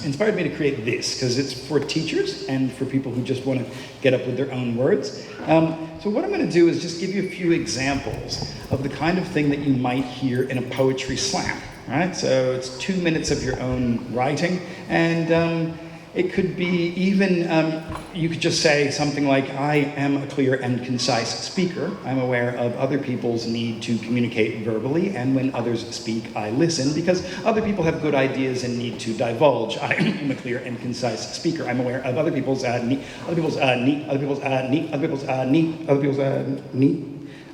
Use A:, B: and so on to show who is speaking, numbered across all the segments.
A: inspired me to create this, because it's for teachers and for people who just want to get up with their own words. So what I'm going to do is just give you a few examples of the kind of thing that you might hear in a poetry slam. Right? So it's 2 minutes of your own writing, and it could be even, you could just say something like, I am a clear and concise speaker. I'm aware of other people's need to communicate verbally, and when others speak, I listen, because other people have good ideas and need to divulge. I am a clear and concise speaker. I'm aware of other people's need, other people's need, other people's need, other people's need, other people's need.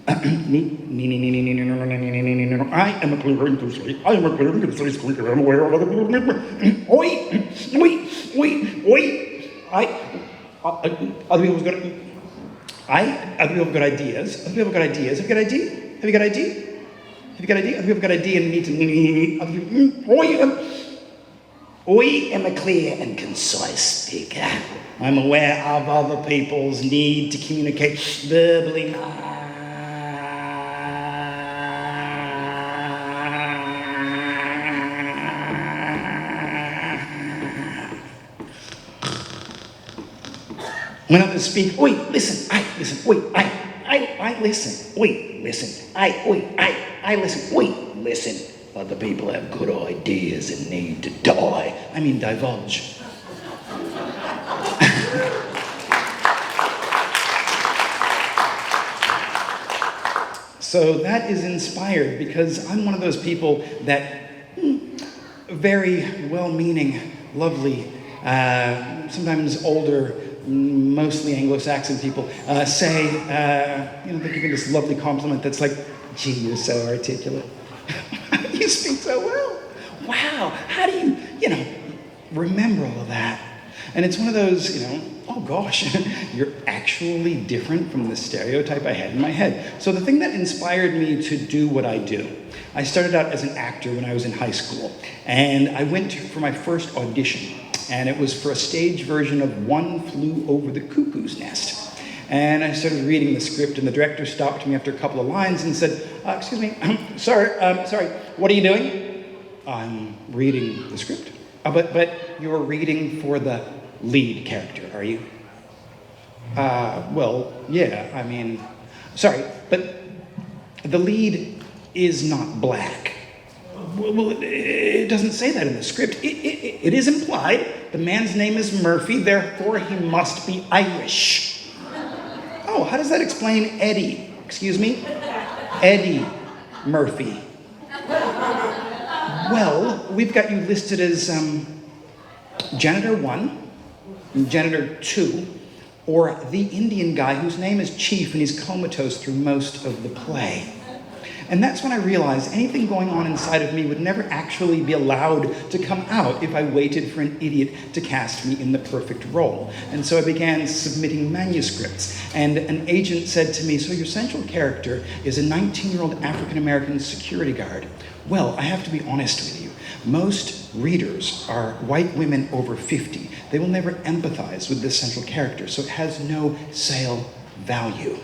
A: I am a clear and concise. I am a clear and concise speaker. I'm aware of other people's need. Other people's good ideas. Other people have got ideas. Have you got idea? Have you got idea? Have you got idea? Other people have got idea and need to. I am a clear and concise speaker. I'm aware of other people's need to communicate verbally. When others speak, oi, listen, I listen, oi, I listen, oi, listen, I listen, oi, listen. Other people have good ideas and need to die. I mean, divulge. So that is inspired because I'm one of those people that very well-meaning, lovely, sometimes older, mostly Anglo-Saxon people say, they give you this lovely compliment that's like, gee, you're so articulate. You speak so well. Wow, how do you, remember all of that? And it's one of those, oh gosh, you're actually different from the stereotype I had in my head. So the thing that inspired me to do what I do, I started out as an actor when I was in high school, and I went for my first audition. And it was for a stage version of One Flew Over the Cuckoo's Nest. And I started reading the script, and the director stopped me after a couple of lines and said, excuse me, sorry, what are you doing? I'm reading the script. But you're reading for the lead character, are you? Well, yeah, sorry, but the lead is not black. Well, it doesn't say that in the script. It is implied. The man's name is Murphy, therefore he must be Irish. Oh, how does that explain Eddie? Excuse me? Eddie Murphy. Well, we've got you listed as Janitor 1, Janitor 2, or the Indian guy whose name is Chief and he's comatose through most of the play. And that's when I realized anything going on inside of me would never actually be allowed to come out if I waited for an idiot to cast me in the perfect role. And so I began submitting manuscripts. And an agent said to me, so your central character is a 19-year-old African-American security guard. Well, I have to be honest with you. Most readers are white women over 50. They will never empathize with this central character, so it has no sale value.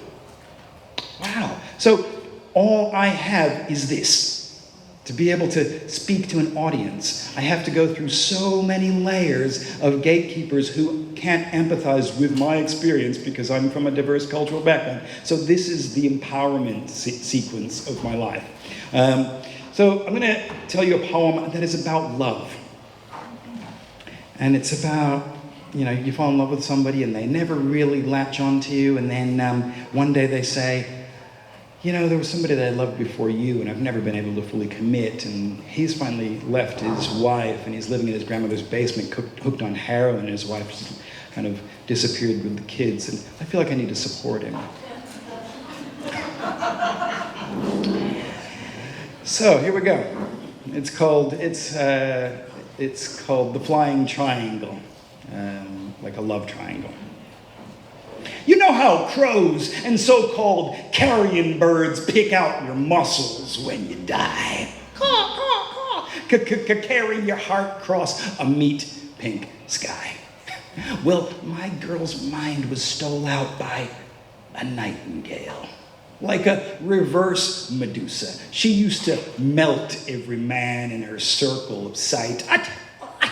A: Wow. So all I have is this. To be able to speak to an audience, I have to go through so many layers of gatekeepers who can't empathize with my experience because I'm from a diverse cultural background. So this is the empowerment sequence of my life. So I'm going to tell you a poem that is about love. And it's about, you fall in love with somebody and they never really latch onto you, and then one day they say, there was somebody that I loved before you, and I've never been able to fully commit, and he's finally left his wife, and he's living in his grandmother's basement, hooked on heroin, and his wife just kind of disappeared with the kids, and I feel like I need to support him. So here we go. It's called The Flying Triangle, like a love triangle. You know how crows and so-called carrion birds pick out your muscles when you die. Carry your heart across a meat pink sky. Well, my girl's mind was stole out by a nightingale. Like a reverse Medusa. She used to melt every man in her circle of sight. I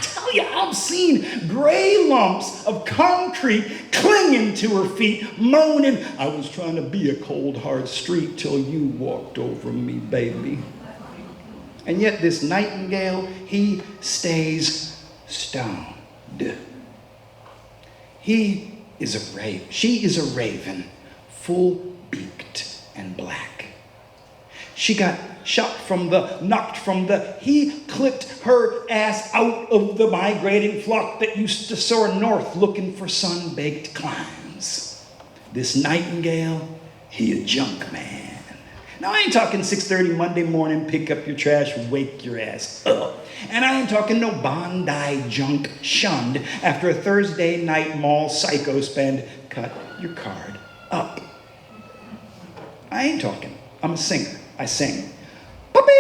A: tell ya, seen gray lumps of concrete clinging to her feet, moaning, "I was trying to be a cold, hard street till you walked over me, baby." And yet this nightingale, he stays stoned. He is a raven. She is a raven, full-beaked and black. She got knocked from the, he clipped her ass out of the migrating flock that used to soar north looking for sun-baked climes. This nightingale, he a junk man. Now, I ain't talking 6:30 Monday morning, pick up your trash, wake your ass up. And I ain't talking no Bondi junk shunned after a Thursday night mall psycho spend, cut your card up. I ain't talking. I'm a singer. I sing. Puppy,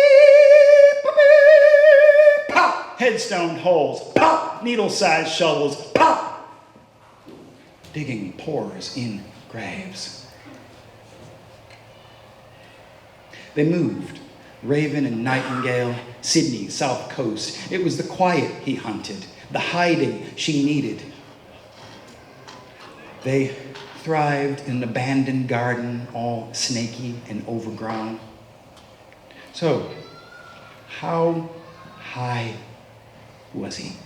A: puppy, pop, headstone holes, pop, needle-sized shovels, pop, digging pores in graves. They moved, raven and nightingale, Sydney, South Coast. It was the quiet he hunted, the hiding she needed. They thrived in an abandoned garden, all snaky and overgrown. So, how high was he?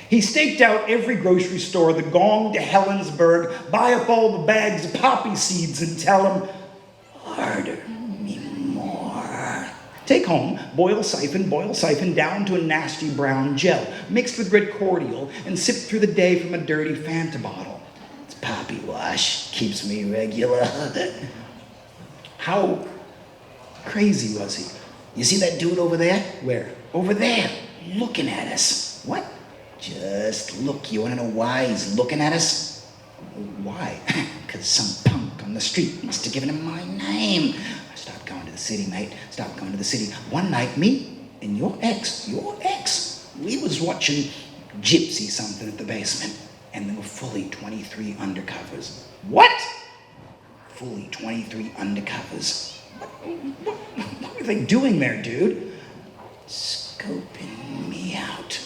A: He staked out every grocery store, the gong to Helensburgh, buy up all the bags of poppy seeds and tell them, "Order me more." Take home, boil siphon down to a nasty brown gel, mixed with red cordial, and sip through the day from a dirty Fanta bottle. It's poppy wash, keeps me regular. How crazy was he? You see that dude over there? Where? Over there, looking at us. What? Just look. You want to know why he's looking at us? Why? Because some punk on the street must have given him my name. I stopped going to the city, mate. Stopped going to the city. One night, me and your ex, we was watching Gypsy something at the basement, and there were fully 23 undercovers. What? Fully 23 undercovers. What are they doing there, dude? Scoping me out.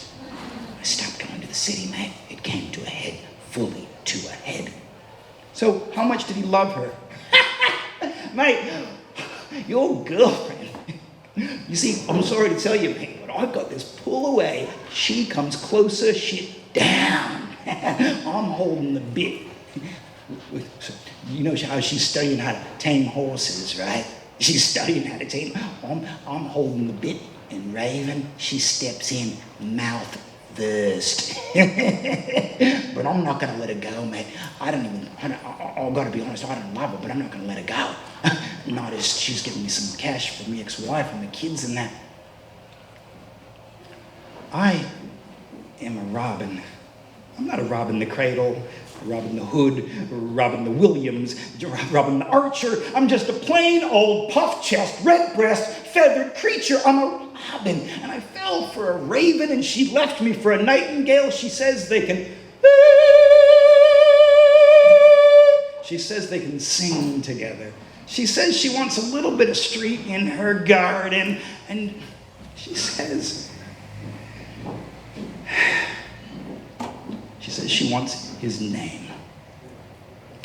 A: I stopped going to the city, mate. It came to a head, fully to a head. So, how much did he love her? Mate, your girlfriend. You see, I'm sorry to tell you, mate, but I've got this pull away. She comes closer, shit down. I'm holding the bit. You know how she's studying how to tame horses, right? She's studying how to tame. I'm holding the bit, and Raven, she steps in, mouth first. But I'm not gonna let her go, mate. I've got to be honest, I don't love her, but I'm not gonna let her go. Not as she's giving me some cash for my ex-wife and the kids and that. I am a robin. I'm not a Robin the Cradle, Robin the Hood, Robin the Williams, Robin the Archer. I'm just a plain old puff-chest, red-breast, feathered creature. I'm a robin, and I fell for a raven, and she left me for a nightingale. She says they can sing together. She says she wants a little bit of street in her garden, and she says she wants his name.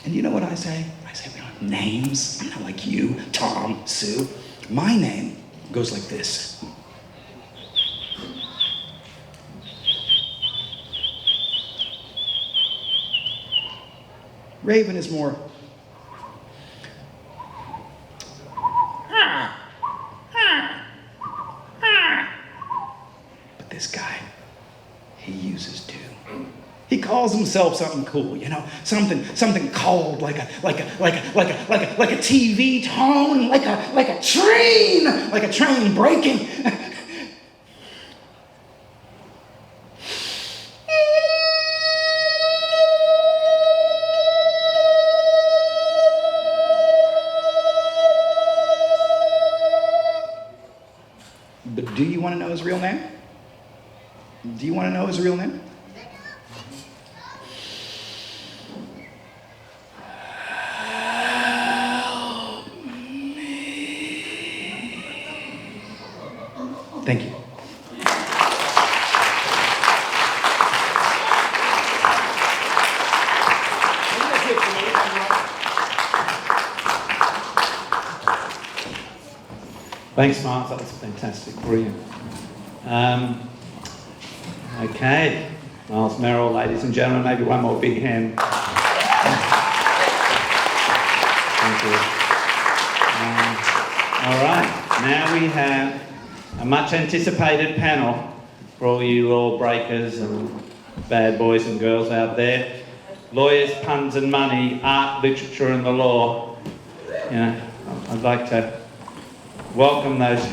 A: And you know what I say? I say, we don't have names. I'm not like you, Tom, Sue. My name goes like this. Raven is more but this guy, he uses two. He calls himself something cool, you know, something cold, like a TV tone, like a train breaking. But do you want to know his real name? Do you want to know his real name? Thank you.
B: Thanks, Miles. That was fantastic. Brilliant. Okay. Miles Merrill, ladies and gentlemen, maybe one more big hand. Thank you. All right. Now we have a much anticipated panel for all you lawbreakers and bad boys and girls out there. Lawyers, puns and money, art, literature and the law. You know, I'd like to welcome those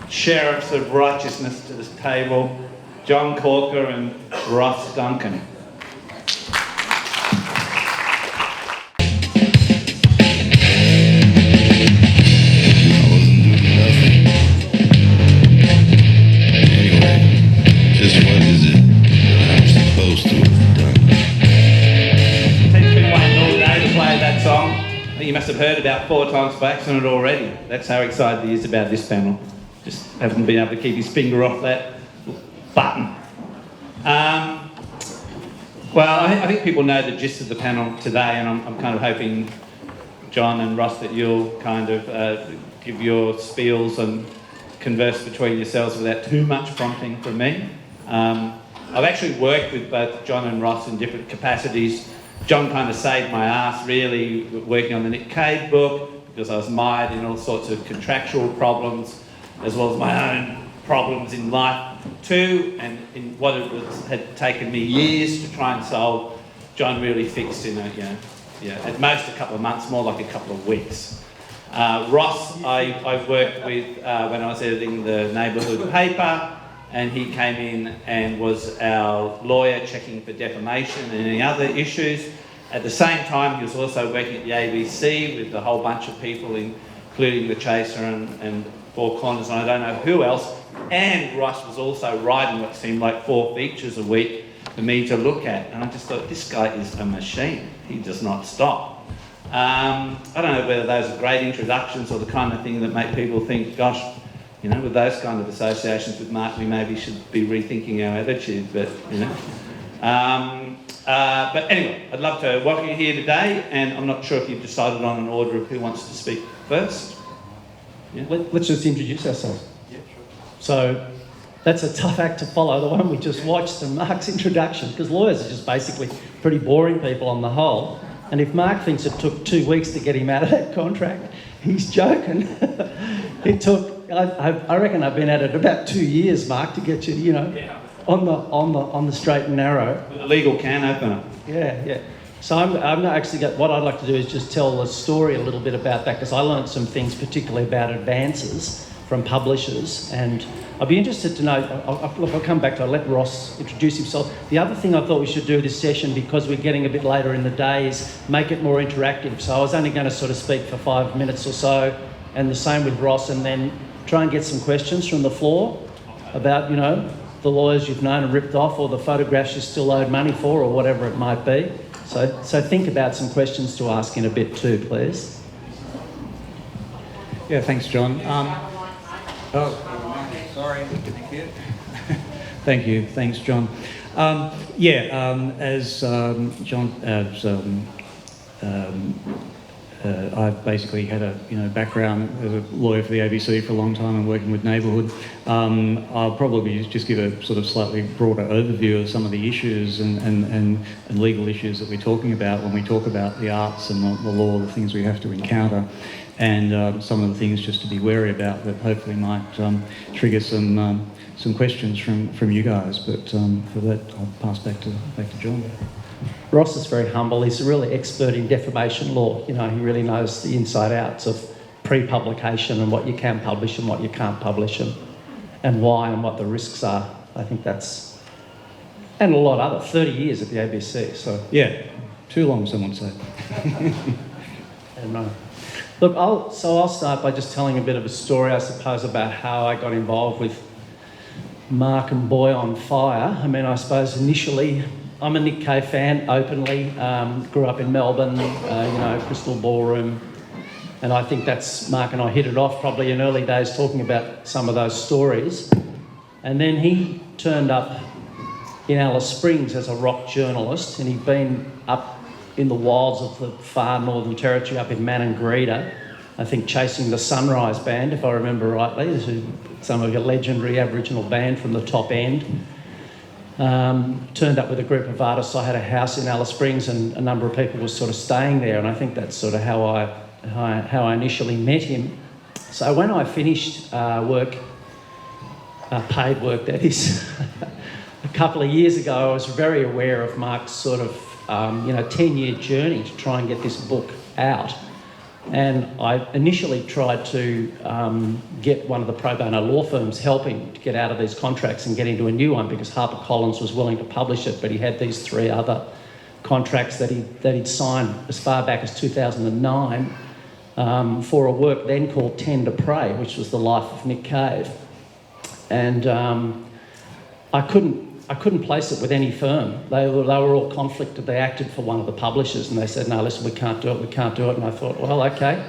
B: sheriffs of righteousness to this table, John Corker and Ross Duncan. You must have heard about 4 times by accident already. That's how excited he is about this panel. Just haven't been able to keep his finger off that button. Well, I think people know the gist of the panel today, and I'm kind of hoping, John and Ross, that you'll kind of give your spiels and converse between yourselves without too much prompting from me. I've actually worked with both John and Ross in different capacities. John kind of saved my ass, really, working on the Nick Cave book, because I was mired in all sorts of contractual problems, as well as my own problems in life too, and in what had taken me years to try and solve, John really fixed in at most a couple of months, more like a couple of weeks. Ross, I worked with when I was editing the neighbourhood paper, and he came in and was our lawyer checking for defamation and any other issues. At the same time, he was also working at the ABC with a whole bunch of people, including the Chaser and Four Corners, and I don't know who else. And Ross was also writing what seemed like 4 features a week for me to look at. And I just thought, this guy is a machine. He does not stop. I don't know whether those are great introductions or the kind of thing that make people think, gosh, you know, with those kind of associations with Mark, we maybe should be rethinking our attitude, but, you know. But anyway, I'd love to welcome you here today, and I'm not sure if you've decided on an order of who wants to speak first. Yeah.
C: Let's just introduce ourselves.
B: Yeah, sure.
C: So that's a tough act to follow, the one we just watched, and Mark's introduction, because lawyers are just basically pretty boring people on the whole. And if Mark thinks it took 2 weeks to get him out of that contract, he's joking. It took, I reckon I've been at it about 2 years, Mark, to get you, on the straight and narrow.
B: With a legal can opener.
C: Yeah. So I'm actually what I'd like to do is just tell the story a little bit about that, because I learned some things, particularly about advances from publishers, and I'd be interested to know. I'll come back to it. I'll let Ross introduce himself. The other thing I thought we should do this session, because we're getting a bit later in the day, is make it more interactive. So I was only going to sort of speak for 5 minutes or so, and the same with Ross, and then try and get some questions from the floor about, the lawyers you've known and ripped off, or the photographs you still owed money for, or whatever it might be. So think about some questions to ask in a bit too, please.
D: Yeah, thanks, John. Sorry. Thank you. Thank you. Thanks, John. I've basically had a background as a lawyer for the ABC for a long time and working with neighbourhood. I'll probably just give a sort of slightly broader overview of some of the issues and legal issues that we're talking about when we talk about the arts and the law, the things we have to encounter, and some of the things just to be wary about that hopefully might trigger some questions from you guys. But for that, I'll pass back to John.
C: Ross is very humble. He's a really expert in defamation law. He really knows the inside outs of pre-publication and what you can publish and what you can't publish, and why and what the risks are. I think that's, and a lot other, 30 years at the ABC. So
D: yeah, too long, some would say.
C: Look, I'll start by just telling a bit of a story, I suppose, about how I got involved with Mark and Boy on Fire. I mean, I suppose initially, I'm a Nick Cave fan, openly. Grew up in Melbourne, Crystal Ballroom. And I think that's, Mark and I hit it off probably in early days talking about some of those stories. And then he turned up in Alice Springs as a rock journalist, and he'd been up in the wilds of the far Northern Territory, up in Maningrida, I think, Chasing the Sunrise Band, if I remember rightly. This is some of your legendary Aboriginal band from the top end. Turned up with a group of artists. I had a house in Alice Springs and a number of people were sort of staying there, and I think that's sort of how I initially met him. So when I finished work, paid work that is, a couple of years ago, I was very aware of Mark's sort of 10-year journey to try and get this book out. And I initially tried to get one of the pro bono law firms helping to get out of these contracts and get into a new one, because HarperCollins was willing to publish it, but he had these 3 other contracts that he'd signed as far back as 2009 for a work then called Tend to Prey, which was the life of Nick Cave. And I couldn't place it with any firm. They were all conflicted. They acted for one of the publishers and they said, no, listen, we can't do it. And I thought, well, okay,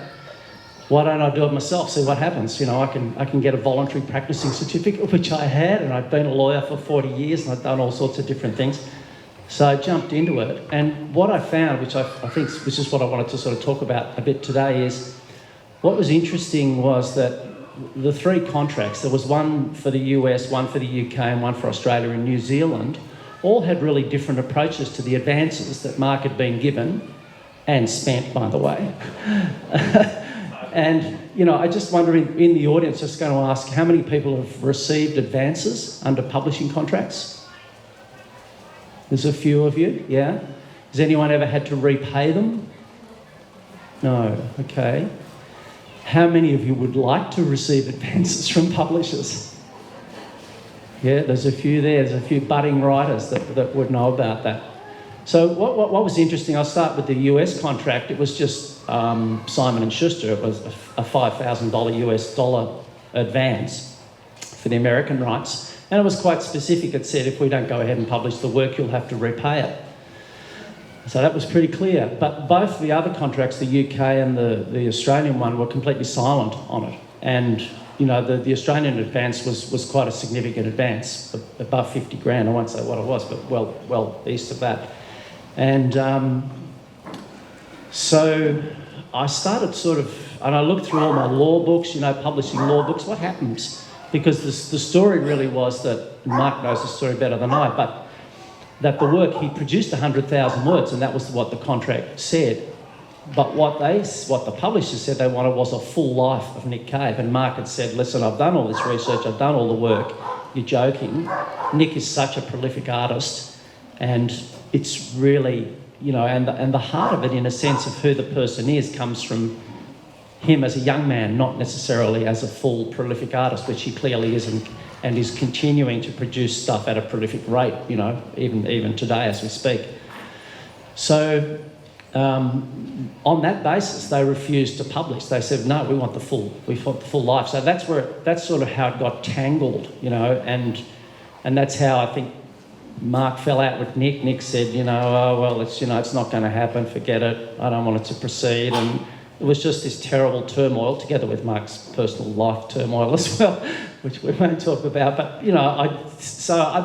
C: why don't I do it myself, see what happens? I can get a voluntary practicing certificate, which I had, and I'd been a lawyer for 40 years and I'd done all sorts of different things. So I jumped into it. And what I found, which is what I wanted to sort of talk about a bit today, is what was interesting was that the 3 contracts, there was one for the US, one for the UK and one for Australia and New Zealand, all had really different approaches to the advances that Mark had been given and spent, by the way. And, I just wonder in the audience, just going to ask how many people have received advances under publishing contracts? There's a few of you, yeah? Has anyone ever had to repay them? No, okay. How many of you would like to receive advances from publishers? Yeah, there's a few there. There's a few budding writers that would know about that. So what was interesting, I'll start with the US contract. It was just Simon & Schuster. It was a $5,000 US dollar advance for the American rights. And it was quite specific. It said, if we don't go ahead and publish the work, you'll have to repay it. So that was pretty clear. But both the other contracts, the UK and the Australian one, were completely silent on it. And, the Australian advance was quite a significant advance, above 50 grand. I won't say what it was, but well east of that. And so I started and I looked through all my law books, publishing law books. What happens? Because the story really was that, Mark knows the story better than I, but that the work, he produced 100,000 words, and that was what the contract said. But what the publishers said they wanted was a full life of Nick Cave. And Mark had said, listen, I've done all this research, I've done all the work. You're joking. Nick is such a prolific artist, and it's really, and the heart of it, in a sense, of who the person is, comes from him as a young man, not necessarily as a full prolific artist, which he clearly is, and is continuing to produce stuff at a prolific rate, even today as we speak. So on that basis, they refused to publish. They said, no, we want the full life. So that's sort of how it got tangled, and that's how I think Mark fell out with Nick. Nick said, oh, well, it's not going to happen, forget it, I don't want it to proceed. And it was just this terrible turmoil, together with Mark's personal life turmoil as well, which we won't talk about. But,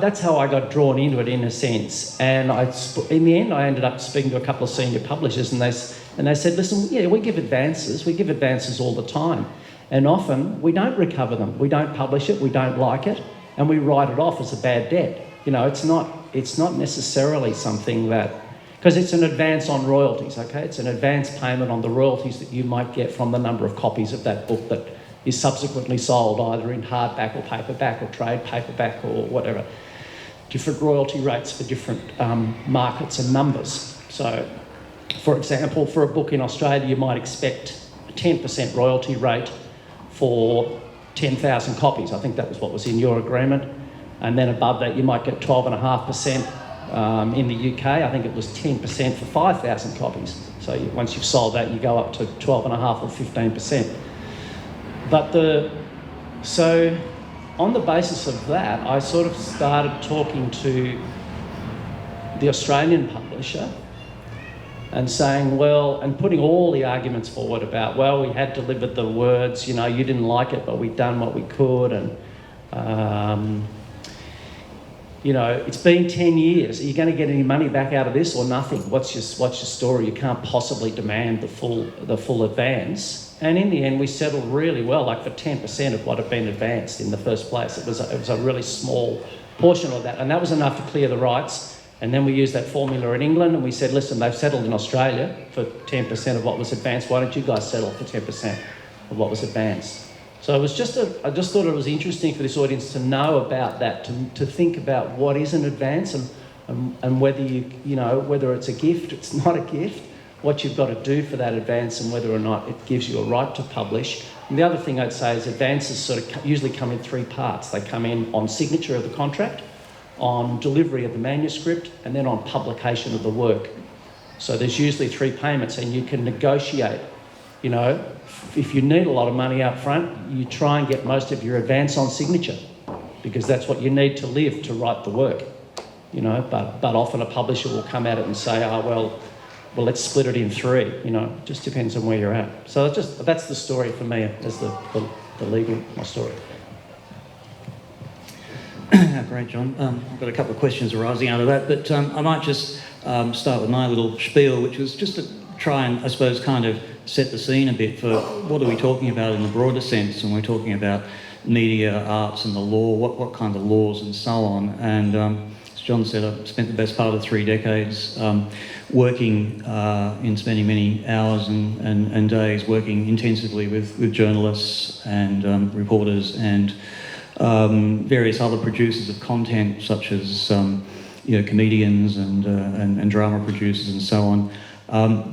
C: that's how I got drawn into it, in a sense. And in the end, I ended up speaking to a couple of senior publishers, and they said, listen, yeah, we give advances all the time. And often we don't recover them. We don't publish it, we don't like it, and we write it off as a bad debt. It's not necessarily something that... Because it's an advance on royalties, okay? It's an advance payment on the royalties that you might get from the number of copies of that book that is subsequently sold, either in hardback or paperback or trade paperback or whatever. Different royalty rates for different markets and numbers. So, for example, for a book in Australia, you might expect a 10% royalty rate for 10,000 copies. I think that was what was in your agreement. And then above that, you might get 12.5%. In the UK, I think it was 10% for 5,000 copies. So once you've sold that, you go up to 12.5 or 15%. So on the basis of that, I sort of started talking to the Australian publisher and saying, well, and putting all the arguments forward about, well, we had delivered the words, you didn't like it, but we'd done what we could, and it's been 10 years. Are you going to get any money back out of this or nothing? What's your story? You can't possibly demand the full advance. And in the end, we settled really well, like for 10% of what had been advanced in the first place. It was a really small portion of that, and that was enough to clear the rights. And then we used that formula in England, and we said, listen, they've settled in Australia for 10% of what was advanced. Why don't you guys settle for 10% of what was advanced? So it was I just thought it was interesting for this audience to know about that, to think about what is an advance and whether whether it's a gift, it's not a gift, what you've got to do for that advance, and whether or not it gives you a right to publish. And the other thing I'd say is advances sort of usually come in three parts. They come in on signature of the contract, on delivery of the manuscript, and then on publication of the work. So there's usually three payments, and you can negotiate. If you need a lot of money up front, you try and get most of your advance on signature, because that's what you need to live to write the work. But often a publisher will come at it and say, well, let's split it in three. It just depends on where you're at. So that's the story for me as the my story.
D: Great, John. I've got a couple of questions arising out of that, but I might just start with my little spiel, which was just to try and, I suppose, kind of set the scene a bit for what are we talking about in the broader sense when we're talking about media, arts and the law, what kind of laws and so on. And as John said, I've spent the best part of 3 decades working in spending many hours and days working intensively with journalists and reporters and various other producers of content, such as comedians and drama producers and so on,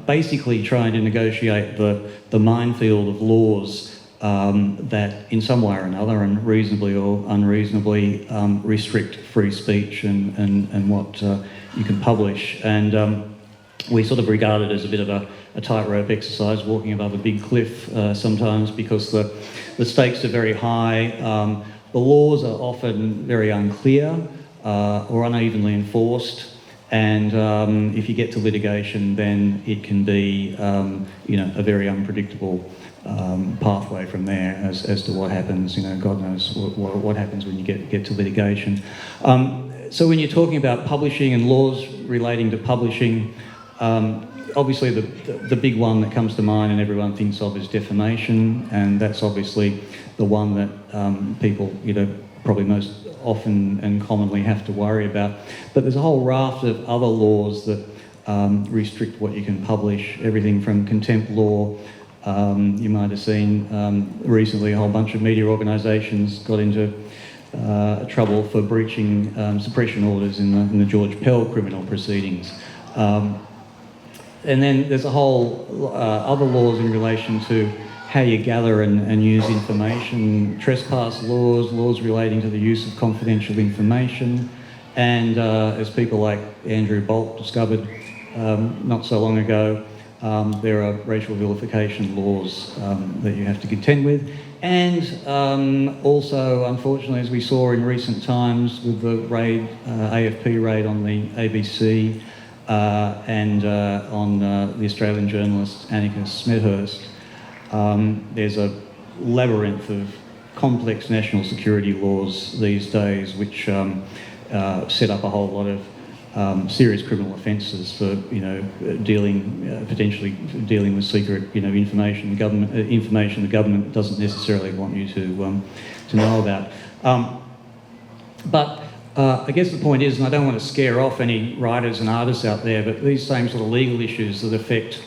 D: basically trying to negotiate the minefield of laws that in some way or another, and reasonably or unreasonably, restrict free speech and what you can publish. And we sort of regard it as a bit of a tightrope exercise, walking above a big cliff sometimes, because the stakes are very high. The laws are often very unclear or unevenly enforced, and if you get to litigation, then it can be a very unpredictable pathway from there as to what happens. God knows what happens when you get to litigation. So when you're talking about publishing and laws relating to publishing, obviously the big one that comes to mind and everyone thinks of is defamation, and that's obviously the one that people probably most often and commonly have to worry about. But there's a whole raft of other laws that restrict what you can publish, everything from contempt law. You might have seen recently a whole bunch of media organisations got into trouble for breaching suppression orders in the George Pell criminal proceedings. And then there's a whole other laws in relation to how you gather and use information, trespass laws relating to the use of confidential information, and as people like Andrew Bolt discovered not so long ago, there are racial vilification laws that you have to contend with. And also, unfortunately, as we saw in recent times with the raid, AFP raid on the ABC and on the Australian journalist Annika Smethurst, there's a labyrinth of complex national security laws these days which set up a whole lot of serious criminal offences for potentially dealing with secret information the government doesn't necessarily want you to know about. But I guess the point is, and I don't want to scare off any writers and artists out there, but these same sort of legal issues that affect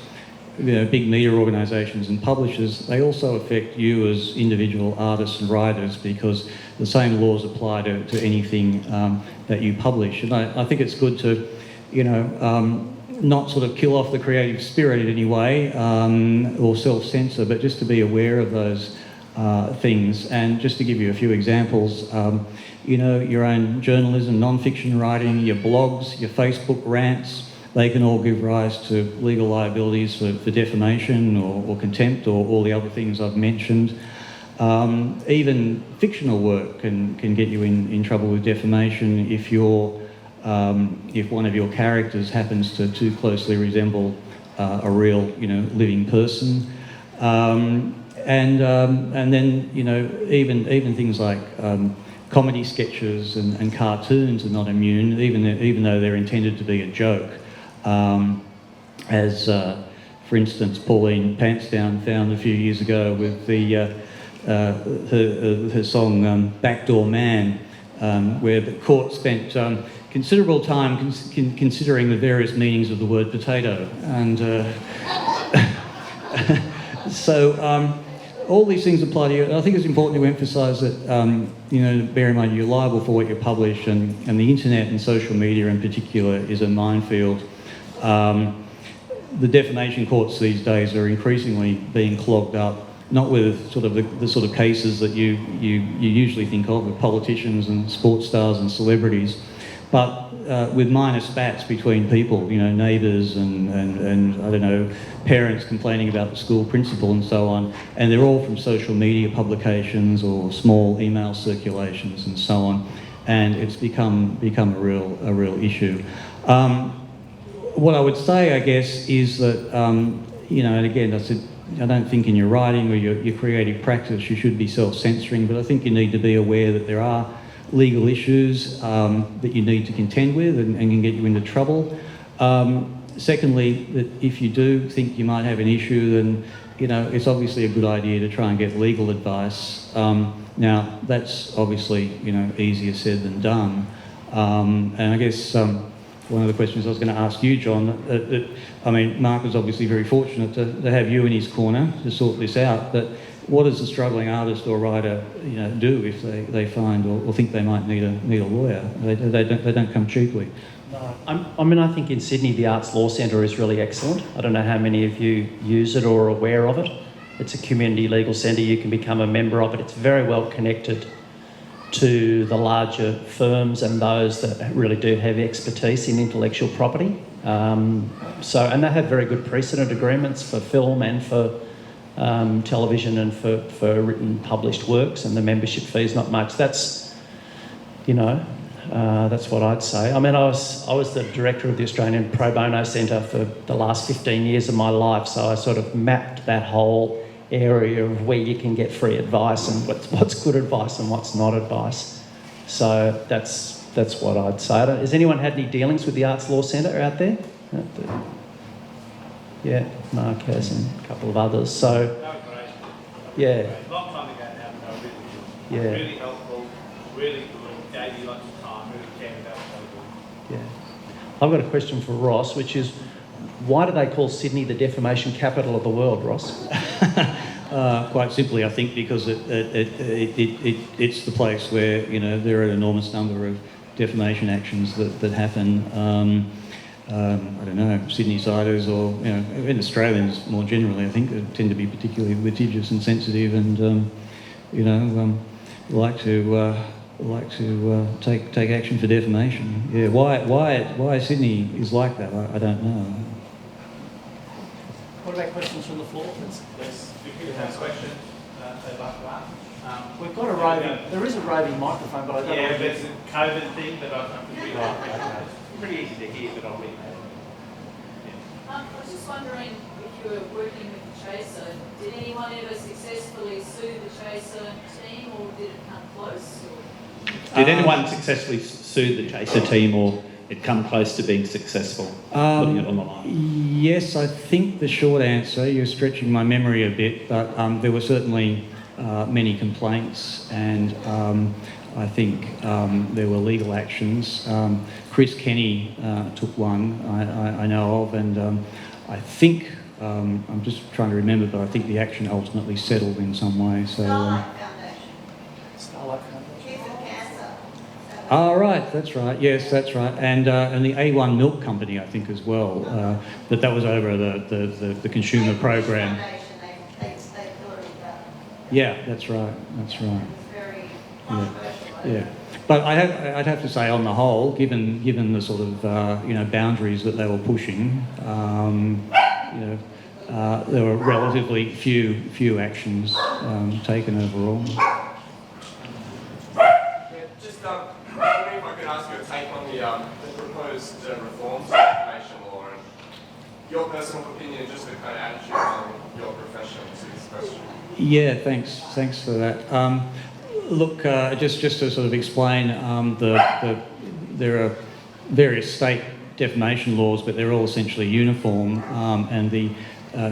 D: big media organisations and publishers, they also affect you as individual artists and writers, because the same laws apply to anything that you publish. And I think it's good to, not sort of kill off the creative spirit in any way or self-censor, but just to be aware of those things. And just to give you a few examples, your own journalism, non-fiction writing, your blogs, your Facebook rants, they can all give rise to legal liabilities for defamation or contempt or all the other things I've mentioned. Even fictional work can get you in trouble with defamation if one of your characters happens to too closely resemble a real, living person. And then, even things like comedy sketches and cartoons are not immune, even though they're intended to be a joke. As for instance, Pauline Pantsdown found a few years ago with her song Backdoor Man, where the court spent considerable time considering the various meanings of the word potato. And so all these things apply to you. I think it's important to emphasise that, bear in mind you're liable for what you publish, and the internet and social media in particular is a minefield. The defamation courts these days are increasingly being clogged up, not with sort of the sort of cases that you usually think of with politicians and sports stars and celebrities, but with minor spats between people, neighbours and I don't know, parents complaining about the school principal and so on, and they're all from social media publications or small email circulations and so on, and it's become a real issue. What I would say, I guess, is that and again, I don't think in your writing or your creative practice you should be self-censoring, but I think you need to be aware that there are legal issues that you need to contend with and can get you into trouble. Secondly, that if you do think you might have an issue, then it's obviously a good idea to try and get legal advice. Now that's obviously easier said than done, and I guess one of the questions I was going to ask you, John, Mark was obviously very fortunate to have you in his corner to sort this out, but what does a struggling artist or writer do if they find or think they might need a lawyer? They don't come cheaply.
C: No. I think in Sydney the Arts Law Centre is really excellent. I don't know how many of you use it or are aware of it. It's a community legal centre. You can become a member of it. It's very well connected to the larger firms and those that really do have expertise in intellectual property. And they have very good precedent agreements for film and for television and for written published works, and the membership fee is not much. That's what I'd say. I was the director of the Australian Pro Bono Centre for the last 15 years of my life, so I sort of mapped that whole area of where you can get free advice and what's good advice and what's not advice. So that's what I'd say. Has anyone had any dealings with the Arts Law Centre out there? Yeah, Mark has and a couple of others. So, yeah.
B: Long time ago now, but really good.
C: Yeah.
B: Really helpful, really good, gave you lots of time, really cared about people.
C: Yeah. I've got a question for Ross, which is, why do they call Sydney the defamation capital of the world, Ross?
D: Quite simply, I think because it's the place where there are an enormous number of defamation actions that happen. I don't know, Sydney-siders or and Australians more generally, I think, tend to be particularly litigious and sensitive, and like to take action for defamation. Yeah, why Sydney is like that, I don't know.
C: What about questions from the floor, please?
B: Yes, if you have questions they'd like to ask.
C: We've got there is a roving microphone, but I don't know.
B: Yeah, it's a COVID thing, but I can read it. It's pretty easy to hear, but I'll read it.
E: I was just wondering if you were working with the Chaser, did anyone ever successfully sue the Chaser team, or did it come close?
B: Did anyone successfully sue the Chaser team, or it come close to being successful? Putting it on the line.
D: Yes, I think the short answer, you're stretching my memory a bit, but there were certainly many complaints, and I think there were legal actions. Chris Kenny took one I know of, and I think, I'm just trying to remember, but I think the action ultimately settled in some way. So.
C: Starlight Foundation.
D: Oh, right, that's right. Yes, that's right. And the A1 Milk Company, I think, as well. But that was over the consumer program. Yeah, that's right. That's right. Yeah. But I'd have to say, on the whole, given the sort of boundaries that they were pushing, there were relatively few actions taken overall.
F: If I could ask you a take on the proposed reforms of defamation law and your personal opinion, just the kind of attitude on your profession to this question.
D: Yeah, thanks for that. Look, just to sort of explain, there are various state defamation laws, but they're all essentially uniform, and the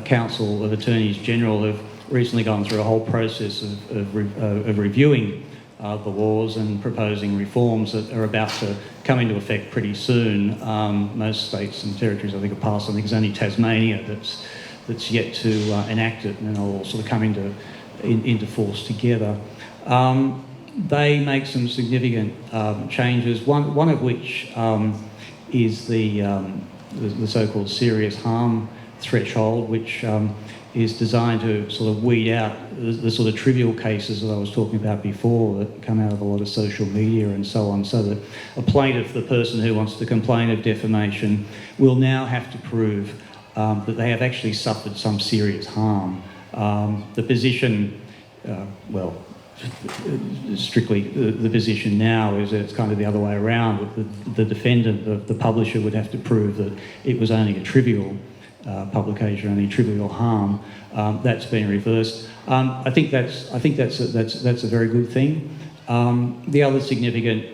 D: Council of Attorneys General have recently gone through a whole process of reviewing the laws and proposing reforms that are about to come into effect pretty soon. Most states and territories, I think, have passed. I think it's only Tasmania that's yet to enact it, and it'll all sort of come into force together. They make some significant changes. One of which is the so-called serious harm threshold, which is designed to sort of weed out the sort of trivial cases that I was talking about before that come out of a lot of social media and so on, so that a plaintiff, the person who wants to complain of defamation, will now have to prove that they have actually suffered some serious harm. The position, strictly the position now is that it's kind of the other way around. The defendant, the publisher, would have to prove that it was only a trivial publication, only trivial harm. That's been reversed. I think that's a very good thing. The other significant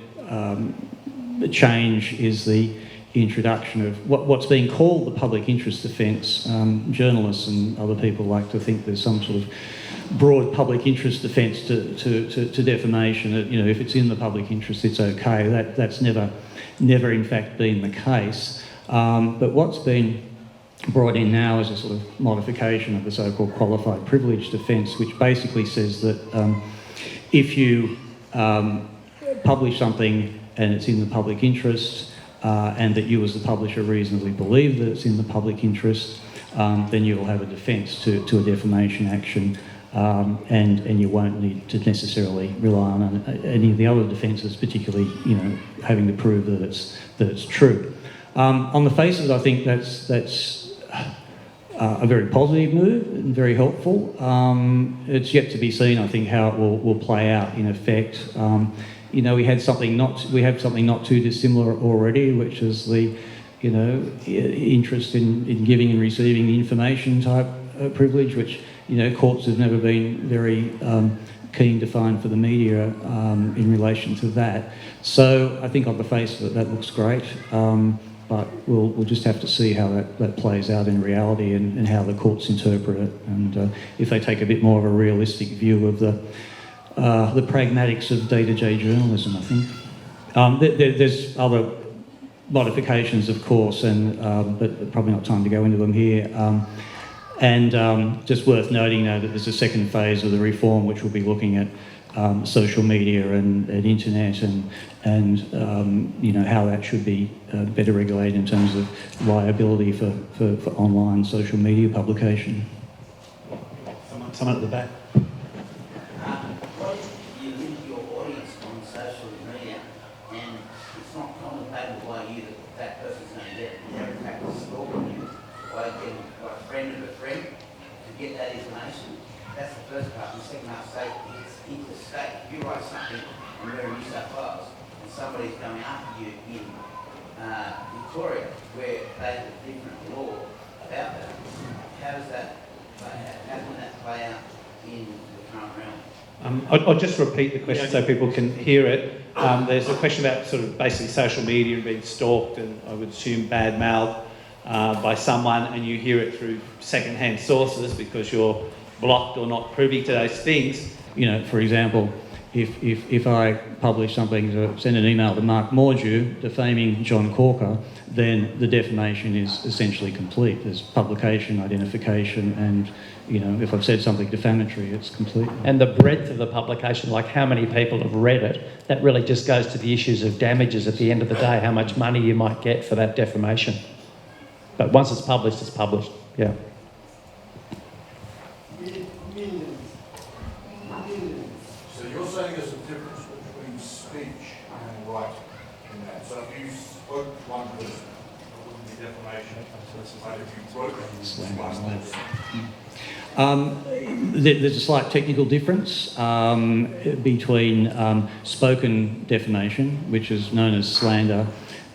D: change is the introduction of what's being called the public interest defence. Journalists and other people like to think there's some sort of broad public interest defence to defamation. That, you know, if it's in the public interest, it's okay. That's never in fact been the case. But what's been brought in now is a sort of modification of the so-called qualified privilege defence, which basically says that if you publish something and it's in the public interest, and that you as the publisher reasonably believe that it's in the public interest, then you will have a defence to a defamation action, and you won't need to necessarily rely on any of the other defences, particularly, you know, having to prove that it's true. On the face of it, I think that's a very positive move and very helpful. It's yet to be seen, I think, how it will play out in effect. You know, we have something not too dissimilar already, which is the, you know, interest in giving and receiving the information type privilege, which, you know, courts have never been very keen to find for the media in relation to that. So I think on the face of it, that looks great. But we'll just have to see how that plays out in reality and how the courts interpret it, and if they take a bit more of a realistic view of the pragmatics of day-to-day journalism, I think. There's other modifications, of course, but probably not time to go into them here. Just worth noting, though, that there's a second phase of the reform which will be looking at social media and internet and you know, how that should be better regulated in terms of liability for online social media publication.
B: Someone at the back.
G: What if you limit your audience on social media and it's not contemplated by you that person's going to get it, and they're in fact stalking you by getting a friend of a friend to get that information? That's the first part. And the second part, say it's interstate. If you write something and we're in New South Wales and somebody's going after you in Victoria where they have a different law about that, how does that play out? How can that play out in the current realm?
B: I'll just repeat the question so people can hear it. There's a question about sort of basically social media being stalked and I would assume bad-mouthed by someone, and you hear it through second-hand sources because you're blocked or not privy to those things.
D: You know, for example, if I publish something, to send an email to Mark Mordew defaming John Corker, then the defamation is essentially complete. There's publication, identification, and, you know, if I've said something defamatory, it's complete.
C: And the breadth of the publication, like how many people have read it, that really just goes to the issues of damages at the end of the day, how much money you might get for that defamation. But once it's published, yeah.
H: So you're saying there's a difference between speech and writing in that. So if you spoke to one person, it wouldn't be defamation. But if you wrote
D: There's a slight technical difference between spoken defamation, which is known as slander,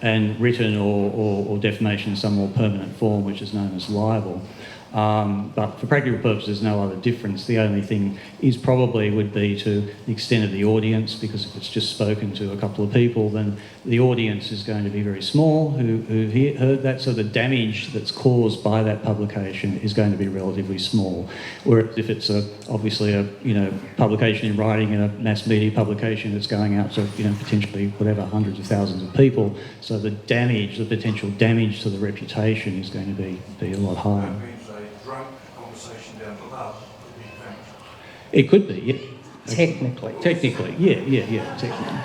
D: and written or defamation in some more permanent form, which is known as libel. But for practical purposes, no other difference. The only thing is probably would be to the extent of the audience, because if it's just spoken to a couple of people, then the audience is going to be very small who heard that, so the damage that's caused by that publication is going to be relatively small. Whereas if it's obviously a publication in writing and a mass media publication that's going out to potentially whatever hundreds of thousands of people, so the potential damage to the reputation is going to be a lot higher.
H: That means a drunk conversation down the pub could be defamatory.
D: It could be, yeah.
C: Technically.
D: Technically, yeah, technically.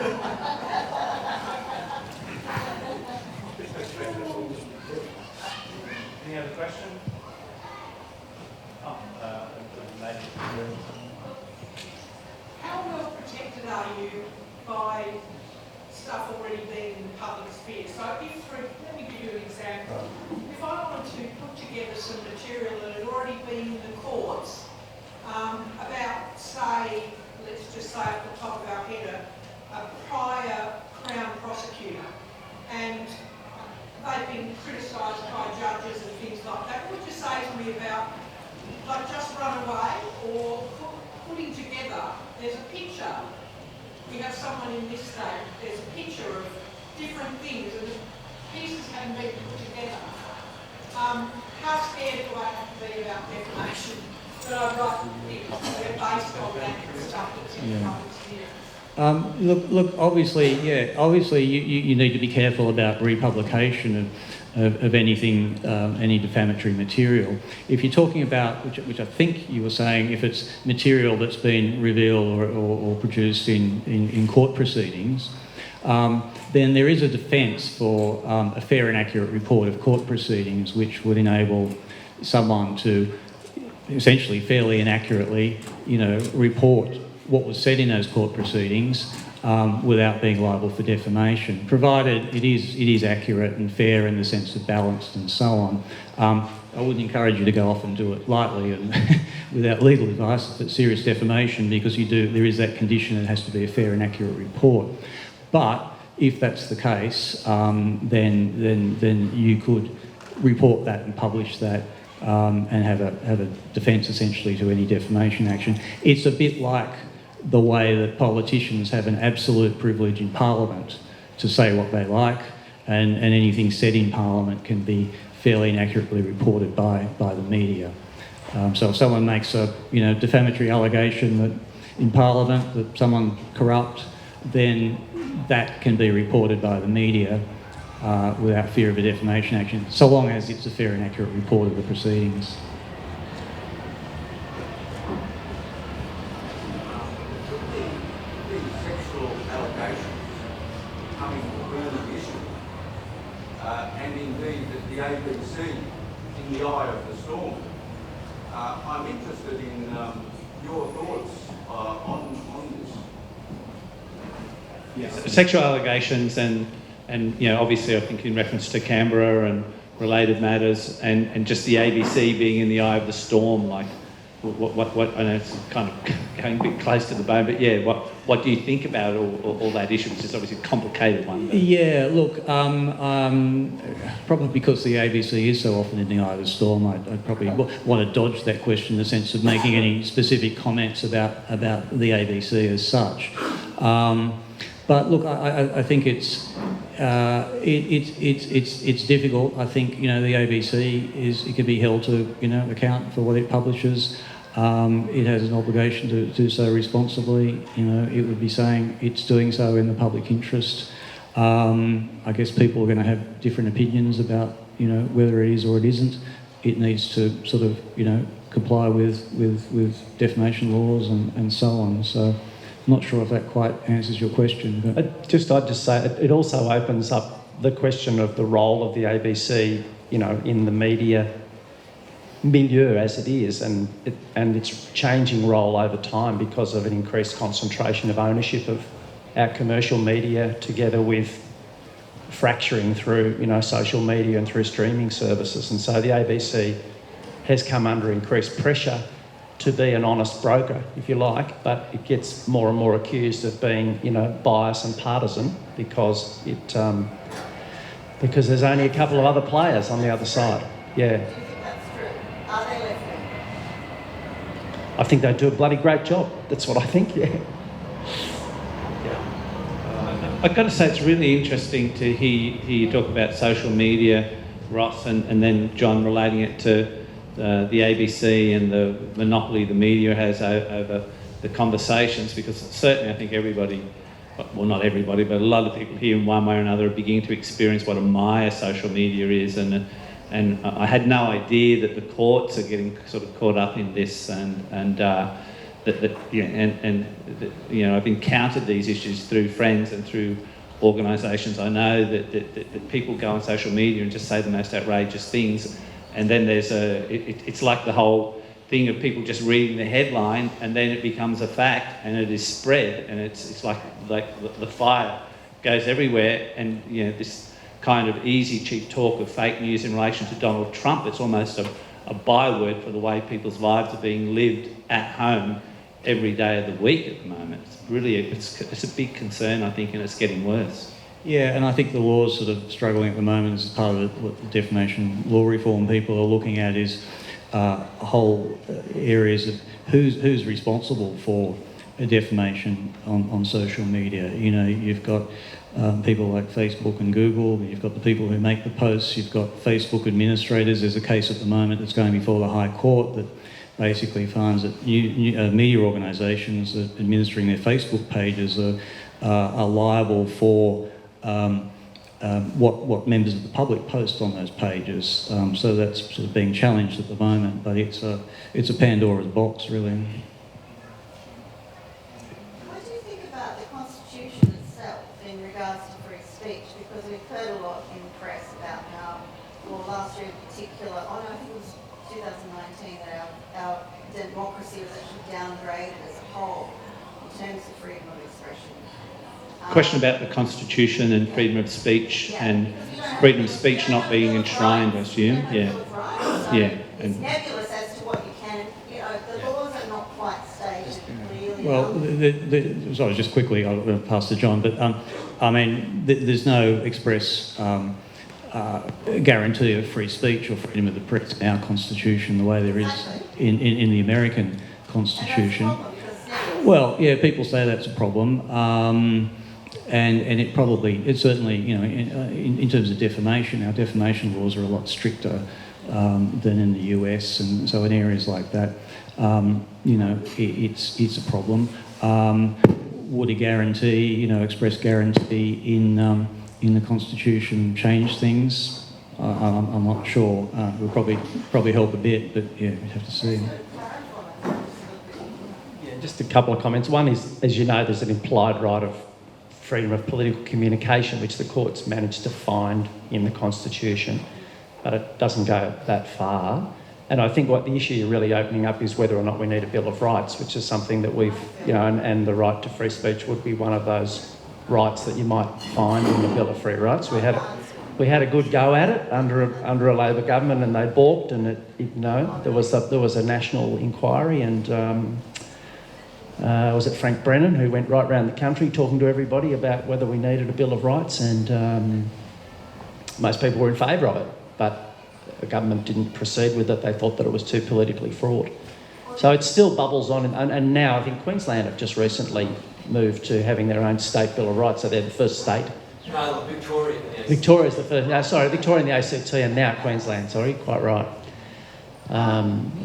B: Any other question?
I: How well protected are you by stuff already being in the public sphere? So let me give you an example. If I wanted to put together some material that had already been in the courts about, say, let's just say at the top of our head, a prior Crown prosecutor, and they've been criticised by judges and things like that, what would you say to me about, like, just run away or putting together, there's a picture, we have someone in this state, there's a picture of different things and the pieces haven't been put together. How scared do I have to be about defamation? That I write things that are based on that stuff that's in the public sphere?
D: Look. Obviously, you need to be careful about republication of anything, any defamatory material. If you're talking about, which I think you were saying, if it's material that's been revealed or produced in court proceedings, then there is a defence for a fair and accurate report of court proceedings, which would enable someone to essentially fairly and accurately, report what was said in those court proceedings without being liable for defamation, provided it is accurate and fair in the sense of balanced and so on. I wouldn't encourage you to go off and do it lightly and without legal advice if it's serious defamation, because there is that condition, it has to be a fair and accurate report. But if that's the case, then you could report that and publish that and have a defence essentially to any defamation action. It's a bit like the way that politicians have an absolute privilege in Parliament to say what they like, and anything said in Parliament can be fairly and accurately reported by the media. So if someone makes a defamatory allegation that in Parliament that someone corrupt, then that can be reported by the media without fear of a defamation action, so long as it's a fair and accurate report of the proceedings.
J: Sexual allegations coming to the burning issue, and indeed that the ABC in the eye of the storm. I'm interested in your thoughts on this.
B: Yes. Sexual allegations and obviously I think in reference to Canberra and related matters and just the ABC being in the eye of the storm, like what I know it's kind of going a bit close to the bone, but yeah, what do you think about all that issue, which is obviously a complicated one? But.
D: Yeah, look, probably because the ABC is so often in the eye of the storm, I'd probably want to dodge that question in the sense of making any specific comments about the ABC as such. But look, I think it's difficult. I think the ABC it can be held to account for what it publishes. It has an obligation to do so responsibly. It would be saying it's doing so in the public interest. I guess people are going to have different opinions about whether it is or it isn't. It needs to sort of comply with defamation laws and so on. So. I'm not sure if that quite answers your question. But
C: I'd just say it also opens up the question of the role of the ABC, in the media milieu as it is, and its changing role over time because of an increased concentration of ownership of our commercial media, together with fracturing through social media and through streaming services. And so the ABC has come under increased pressure to be an honest broker, if you like, but it gets more and more accused of being, biased and partisan because there's only a couple of other players on the other side. Yeah.
I: Do you think that's true? Are there
C: I think they do a bloody great job. That's what I think, yeah.
B: I've got to say it's really interesting to hear you talk about social media, Ross, and then John relating it to the ABC and the monopoly the media has over the conversations, because certainly I think everybody, well not everybody, but a lot of people here in one way or another are beginning to experience what a mire social media is, and I had no idea that the courts are getting sort of caught up in this, and I've encountered these issues through friends and through organisations. I know that people go on social media and just say the most outrageous things, and then there's it's like the whole thing of people just reading the headline, and then it becomes a fact, and it is spread, and it's like the fire goes everywhere, and this kind of easy, cheap talk of fake news in relation to Donald Trump, it's almost a byword for the way people's lives are being lived at home every day of the week at the moment. It's really, it's a big concern, I think, and it's getting worse.
D: Yeah, and I think the law's sort of struggling at the moment as part of what the defamation law reform people are looking at is whole areas of who's responsible for a defamation on social media. You've got people like Facebook and Google, you've got the people who make the posts, you've got Facebook administrators. There's a case at the moment that's going before the High Court that basically finds that media organisations that administering their Facebook pages are liable for what members of the public post on those pages. So that's sort of being challenged at the moment, but it's a Pandora's box, really.
K: What do you think about the Constitution itself in regards to free speech? Because we've heard a lot in the press about how, well, last year in particular, I think it was 2019, that our democracy was actually downgraded as a whole in terms of freedom of expression.
B: Question about the Constitution and freedom of speech, and freedom of speech not being enshrined, I assume. Yeah. Yeah.
K: It's nebulous as to what you can, the laws are not quite stated clearly.
D: Well, sorry, just quickly, I'll pass to John, but there's no express guarantee of free speech or freedom of the press in our Constitution the way there is in the American Constitution. Well, yeah, people say that's a problem. And it's certainly, in terms of defamation, our defamation laws are a lot stricter than in the US, and so in areas like that, it's a problem. Would a guarantee, express guarantee in the Constitution change things? I'm not sure. It would probably help a bit, but yeah, we'd have to see.
C: Yeah, just a couple of comments. One is, as you know, there's an implied right of freedom of political communication, which the courts managed to find in the Constitution, but it doesn't go that far. And I think what the issue you're really opening up is whether or not we need a Bill of Rights, which is something that we've, and the right to free speech would be one of those rights that you might find in the Bill of Free Rights. We had a good go at it under a Labor government, and they balked, and there was a national inquiry, and was it Frank Brennan who went right around the country talking to everybody about whether we needed a Bill of Rights, and most people were in favour of it, but the government didn't proceed with it. They thought that it was too politically fraught. So it still bubbles on, and now I think Queensland have just recently moved to having their own state Bill of Rights, so they're the first state.
J: No, Victoria.
C: Victoria's the first. Victoria and the ACT, and now Queensland. Sorry, quite right.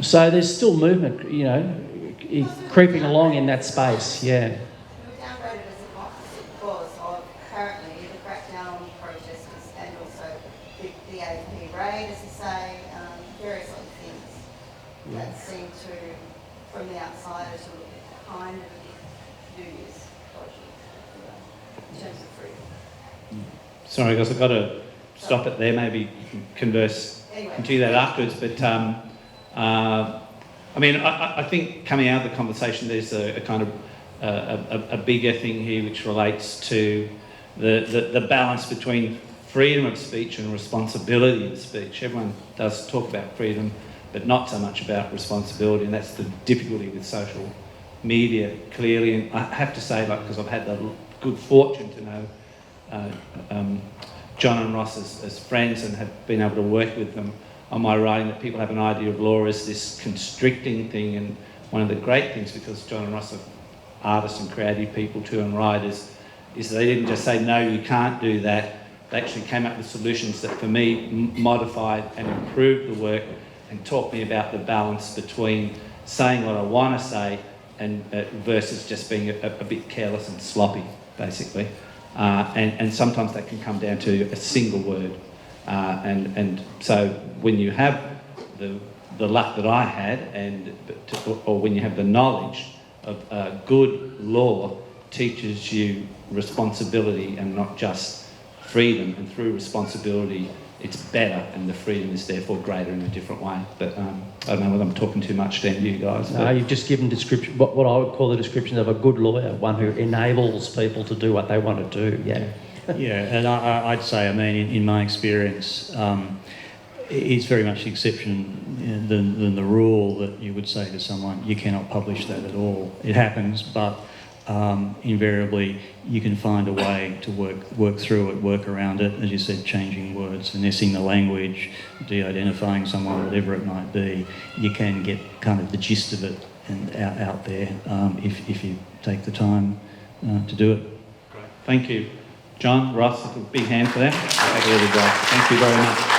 C: So there's still movement, creeping along in that space. Yeah.
K: We were downgraded as a democracy because of apparently the crackdown on protesters and also the AFP raid, as you say, various other things that seem to, from the outsider, to kind of do this in terms of freedom.
B: Sorry, guys, I've got to stop it there. Maybe you can converse and do that afterwards. But I think coming out of the conversation, there's a kind of a bigger thing here which relates to the balance between freedom of speech and responsibility of speech. Everyone does talk about freedom, but not so much about responsibility, and that's the difficulty with social media, clearly. And I have to say, because I've had the good fortune to know John and Ross as friends and have been able to work with them on my writing, that people have an idea of law as this constricting thing, and one of the great things, because John and Ross are artists and creative people too and writers, is they didn't just say, no, you can't do that. They actually came up with solutions that, for me, modified and improved the work and taught me about the balance between saying what I want to say and versus just being a bit careless and sloppy, basically. And sometimes that can come down to a single word. And so when you have the luck that I had, or when you have the knowledge of good law, teaches you responsibility and not just freedom, and through responsibility it's better, and the freedom is therefore greater in a different way. But I don't know whether I'm talking too much to you guys.
C: No, you've just given description, what I would call the description of a good lawyer, one who enables people to do what they want to do. Yeah.
D: Yeah, and I'd say, I mean, in my experience, it's very much the exception than the rule that you would say to someone, you cannot publish that at all. It happens, but invariably you can find a way to work through it, work around it, as you said, changing words, finessing the language, de-identifying someone, whatever it might be. You can get kind of the gist of it and out there if you take the time to do it.
B: Great. Thank you. John, Ross, a big hand for that. That's really great. Thank you very much.